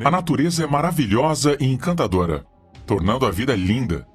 A natureza é maravilhosa e encantadora, tornando a vida linda.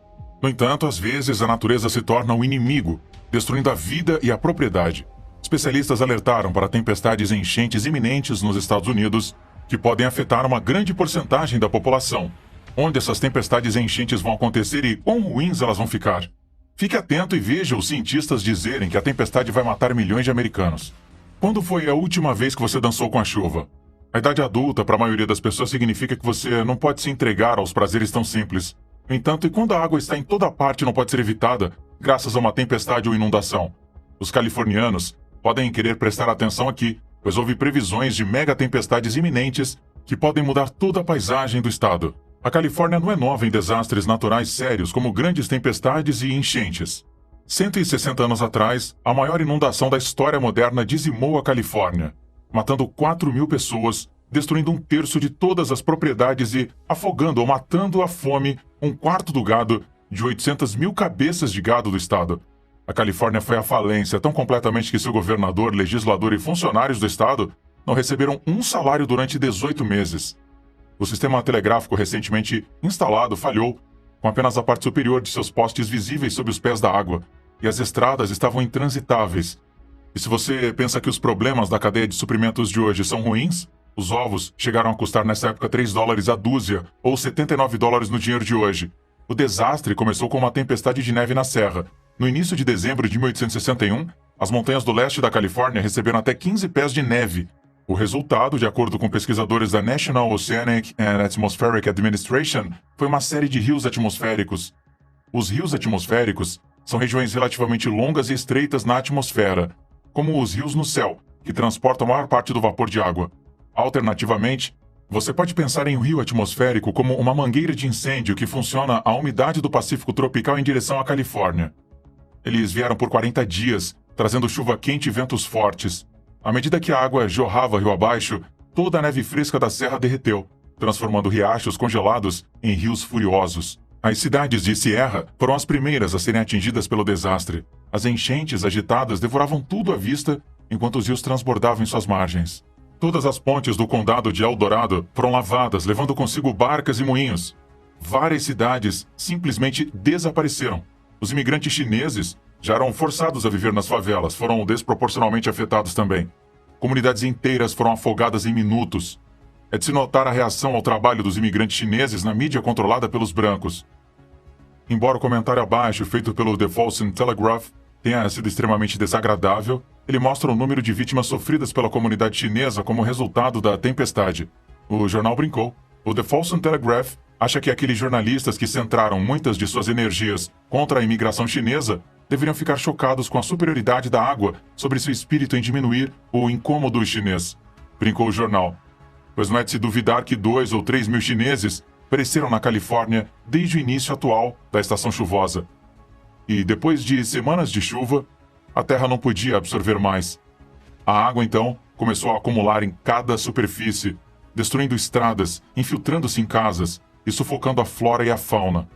No entanto, às vezes a natureza se torna um inimigo, destruindo a vida e a propriedade. Especialistas alertaram para tempestades e enchentes iminentes nos Estados Unidos, que podem afetar uma grande porcentagem da população. Onde essas tempestades e enchentes vão acontecer e quão ruins elas vão ficar? Fique atento e veja os cientistas dizerem que a tempestade vai matar milhões de americanos. Quando foi a última vez que você dançou com a chuva? A idade adulta, para a maioria das pessoas, significa que você não pode se entregar aos prazeres tão simples. No entanto, e quando a água está em toda parte e não pode ser evitada, graças a uma tempestade ou inundação? Os californianos podem querer prestar atenção aqui, pois houve previsões de mega tempestades iminentes que podem mudar toda a paisagem do estado. A Califórnia não é nova em desastres naturais sérios como grandes tempestades e enchentes. 160 anos atrás, a maior inundação da história moderna dizimou a Califórnia, matando 4.000 pessoas, destruindo 1/3 de todas as propriedades e afogando ou matando à fome 1/4 do gado de 800.000 cabeças de gado do estado. A Califórnia foi à falência tão completamente que seu governador, legislador e funcionários do estado não receberam um salário durante 18 meses. O sistema telegráfico recentemente instalado falhou, com apenas a parte superior de seus postes visíveis sob os pés da água, e as estradas estavam intransitáveis. E se você pensa que os problemas da cadeia de suprimentos de hoje são ruins, os ovos chegaram a custar nessa época $3 a dúzia, ou $79 no dinheiro de hoje. O desastre começou com uma tempestade de neve na serra. No início de dezembro de 1861, as montanhas do leste da Califórnia receberam até 15 pés de neve. O resultado, de acordo com pesquisadores da National Oceanic and Atmospheric Administration, foi uma série de rios atmosféricos. Os rios atmosféricos são regiões relativamente longas e estreitas na atmosfera, como os rios no céu, que transportam a maior parte do vapor de água. Alternativamente, você pode pensar em um rio atmosférico como uma mangueira de incêndio que funciona à umidade do Pacífico tropical em direção à Califórnia. Eles vieram por 40 dias, trazendo chuva quente e ventos fortes. À medida que a água jorrava rio abaixo, toda a neve fresca da serra derreteu, transformando riachos congelados em rios furiosos. As cidades de Sierra foram as primeiras a serem atingidas pelo desastre. As enchentes agitadas devoravam tudo à vista, enquanto os rios transbordavam em suas margens. Todas as pontes do condado de El Dorado foram lavadas, levando consigo barcas e moinhos. Várias cidades simplesmente desapareceram. Os imigrantes chineses já eram forçados a viver nas favelas, foram desproporcionalmente afetados também. Comunidades inteiras foram afogadas em minutos. É de se notar a reação ao trabalho dos imigrantes chineses na mídia controlada pelos brancos. Embora o comentário abaixo, feito pelo The Folsom Telegraph, tenha sido extremamente desagradável, ele mostra o número de vítimas sofridas pela comunidade chinesa como resultado da tempestade. O jornal brincou. O The Folsom Telegraph acha que aqueles jornalistas que centraram muitas de suas energias contra a imigração chinesa deveriam ficar chocados com a superioridade da água sobre seu espírito em diminuir o incômodo chinês. Brincou o jornal. Pois não é de se duvidar que 2 ou 3 mil chineses pereceram na Califórnia desde o início atual da estação chuvosa. E depois de semanas de chuva, a terra não podia absorver mais. A água, então, começou a acumular em cada superfície, destruindo estradas, infiltrando-se em casas e sufocando a flora e a fauna.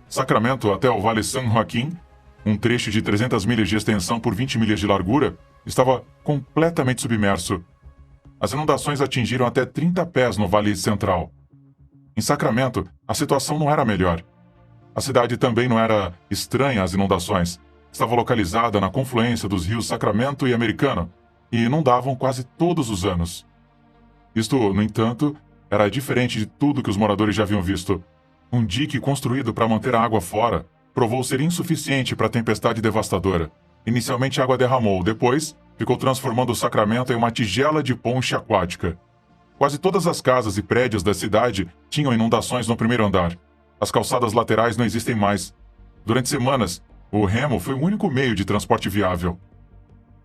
Sacramento até o Vale San Joaquim, um trecho de 300 milhas de extensão por 20 milhas de largura, estava completamente submerso. As inundações atingiram até 30 pés no Vale Central. Em Sacramento, a situação não era melhor. A cidade também não era estranha às inundações. Estava localizada na confluência dos rios Sacramento e Americano, e inundavam quase todos os anos. Isto, no entanto, era diferente de tudo que os moradores já haviam visto. Um dique construído para manter a água fora provou ser insuficiente para a tempestade devastadora. Inicialmente a água derramou, depois ficou transformando o Sacramento em uma tigela de ponche aquática. Quase todas as casas e prédios da cidade tinham inundações no primeiro andar. As calçadas laterais não existem mais. Durante semanas, o remo foi o único meio de transporte viável.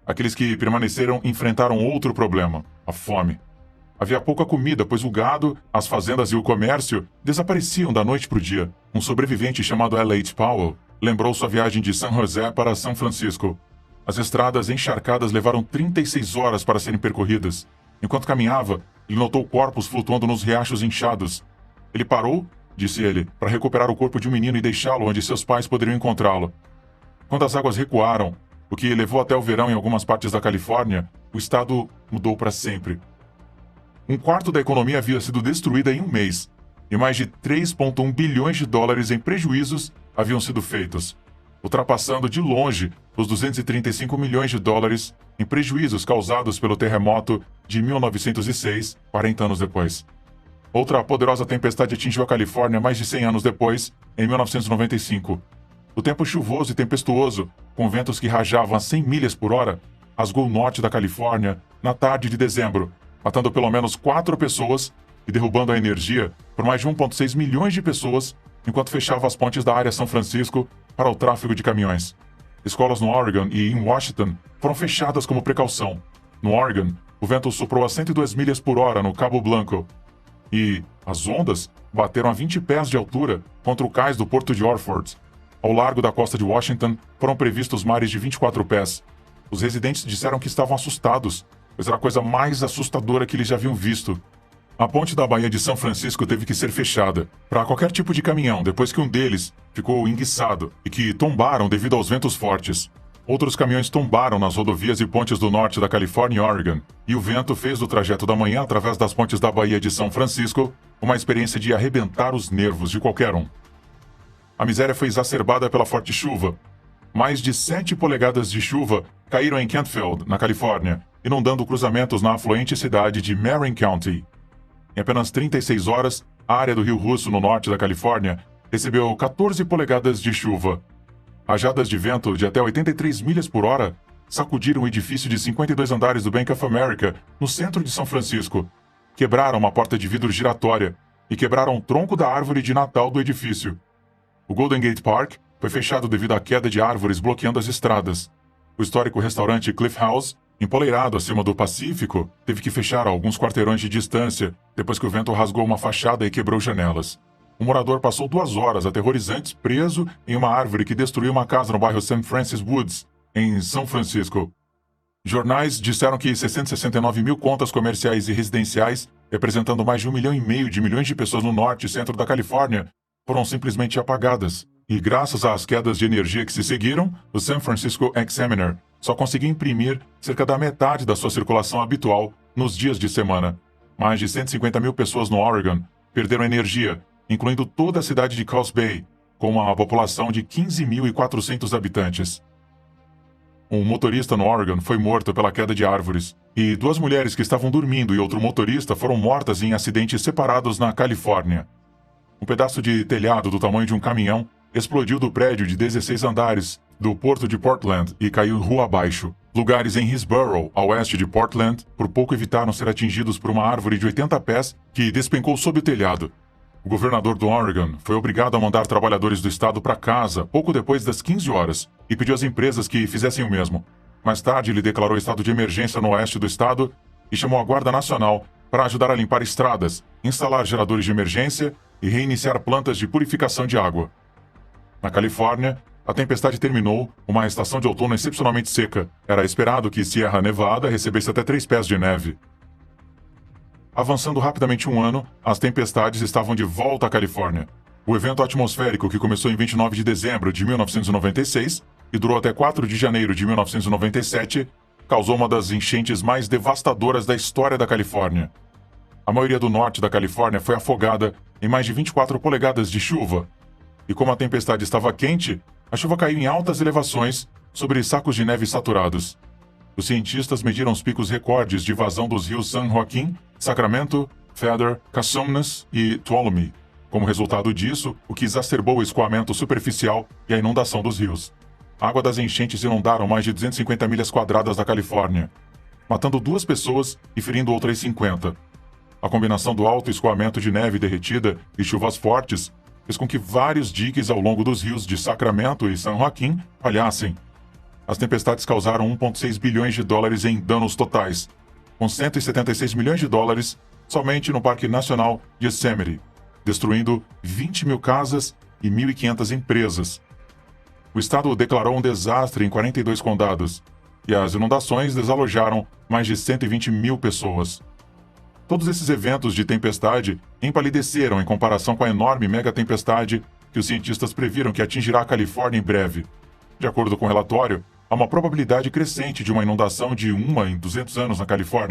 Aqueles que permaneceram enfrentaram outro problema: a fome. Havia pouca comida, pois o gado, as fazendas e o comércio desapareciam da noite para o dia. Um sobrevivente chamado L.H. Powell lembrou sua viagem de San José para São Francisco. As estradas encharcadas levaram 36 horas para serem percorridas. Enquanto caminhava, ele notou corpos flutuando nos riachos inchados. Ele parou, disse ele, para recuperar o corpo de um menino e deixá-lo onde seus pais poderiam encontrá-lo. Quando as águas recuaram, o que levou até o verão em algumas partes da Califórnia, o estado mudou para sempre. Um quarto da economia havia sido destruída em um mês, e mais de 3,1 bilhões de dólares em prejuízos haviam sido feitos, ultrapassando de longe os 235 milhões de dólares em prejuízos causados pelo terremoto de 1906, 40 anos depois. Outra poderosa tempestade atingiu a Califórnia mais de 100 anos depois, em 1995. O tempo chuvoso e tempestuoso, com ventos que rajavam a 100 milhas por hora, rasgou o norte da Califórnia na tarde de dezembro, matando pelo menos 4 pessoas e derrubando a energia por mais de 1,6 milhões de pessoas, enquanto fechava as pontes da área São Francisco para o tráfego de caminhões. Escolas no Oregon e em Washington foram fechadas como precaução. No Oregon, o vento soprou a 102 milhas por hora no Cabo Blanco, e as ondas bateram a 20 pés de altura contra o cais do porto de Orford. Ao largo da costa de Washington foram previstos mares de 24 pés. Os residentes disseram que estavam assustados, pois era a coisa mais assustadora que eles já haviam visto. A ponte da Baía de São Francisco teve que ser fechada para qualquer tipo de caminhão depois que um deles ficou enguiçado e que tombaram devido aos ventos fortes. Outros caminhões tombaram nas rodovias e pontes do norte da Califórnia e Oregon, e o vento fez do trajeto da manhã através das pontes da Baía de São Francisco uma experiência de arrebentar os nervos de qualquer um. A miséria foi exacerbada pela forte chuva. Mais de 7 polegadas de chuva caíram em Kentfield, na Califórnia, inundando cruzamentos na afluente cidade de Marin County. Em apenas 36 horas, a área do Rio Russo, no norte da Califórnia, recebeu 14 polegadas de chuva. Rajadas de vento de até 83 milhas por hora sacudiram o edifício de 52 andares do Bank of America, no centro de São Francisco. Quebraram uma porta de vidro giratória e quebraram o tronco da árvore de Natal do edifício. O Golden Gate Park foi fechado devido à queda de árvores bloqueando as estradas. O histórico restaurante Cliff House, empoleirado acima do Pacífico, teve que fechar a alguns quarteirões de distância depois que o vento rasgou uma fachada e quebrou janelas. Um morador passou 2 horas aterrorizantes preso em uma árvore que destruiu uma casa no bairro St. Francis Woods, em São Francisco. Jornais disseram que 669 mil contas comerciais e residenciais, representando mais de 1,5 milhão de milhões de pessoas no norte e centro da Califórnia, foram simplesmente apagadas. E graças às quedas de energia que se seguiram, o San Francisco Examiner só conseguia imprimir cerca da metade da sua circulação habitual nos dias de semana. Mais de 150 mil pessoas no Oregon perderam energia, incluindo toda a cidade de Coos Bay, com uma população de 15.400 habitantes. Um motorista no Oregon foi morto pela queda de árvores, e 2 mulheres que estavam dormindo e outro motorista foram mortas em acidentes separados na Califórnia. Um pedaço de telhado do tamanho de um caminhão explodiu do prédio de 16 andares do porto de Portland e caiu rua abaixo. Lugares em Hillsborough, a oeste de Portland, por pouco evitaram ser atingidos por uma árvore de 80 pés que despencou sob o telhado. O governador do Oregon foi obrigado a mandar trabalhadores do estado para casa pouco depois das 15 horas e pediu às empresas que fizessem o mesmo. Mais tarde, ele declarou estado de emergência no oeste do estado e chamou a Guarda Nacional para ajudar a limpar estradas, instalar geradores de emergência e reiniciar plantas de purificação de água. Na Califórnia, a tempestade terminou uma estação de outono excepcionalmente seca. Era esperado que Sierra Nevada recebesse até 3 pés de neve. Avançando rapidamente um ano, as tempestades estavam de volta à Califórnia. O evento atmosférico, que começou em 29 de dezembro de 1996 e durou até 4 de janeiro de 1997, causou uma das enchentes mais devastadoras da história da Califórnia. A maioria do norte da Califórnia foi afogada em mais de 24 polegadas de chuva. E como a tempestade estava quente, a chuva caiu em altas elevações sobre sacos de neve saturados. Os cientistas mediram os picos recordes de vazão dos rios San Joaquin, Sacramento, Feather, Casumnas e Tuolumne. Como resultado disso, o que exacerbou o escoamento superficial e a inundação dos rios. A água das enchentes inundaram mais de 250 milhas quadradas da Califórnia, matando 2 pessoas e ferindo outras 50. A combinação do alto escoamento de neve derretida e chuvas fortes fez com que vários diques ao longo dos rios de Sacramento e San Joaquin falhassem. As tempestades causaram 1,6 bilhões de dólares em danos totais, com 176 milhões de dólares somente no Parque Nacional de Yosemite, destruindo 20 mil casas e 1.500 empresas. O estado declarou um desastre em 42 condados, e as inundações desalojaram mais de 120 mil pessoas. Todos esses eventos de tempestade empalideceram em comparação com a enorme megatempestade que os cientistas previram que atingirá a Califórnia em breve. De acordo com o relatório, há uma probabilidade crescente de uma inundação de 1 em 200 anos na Califórnia.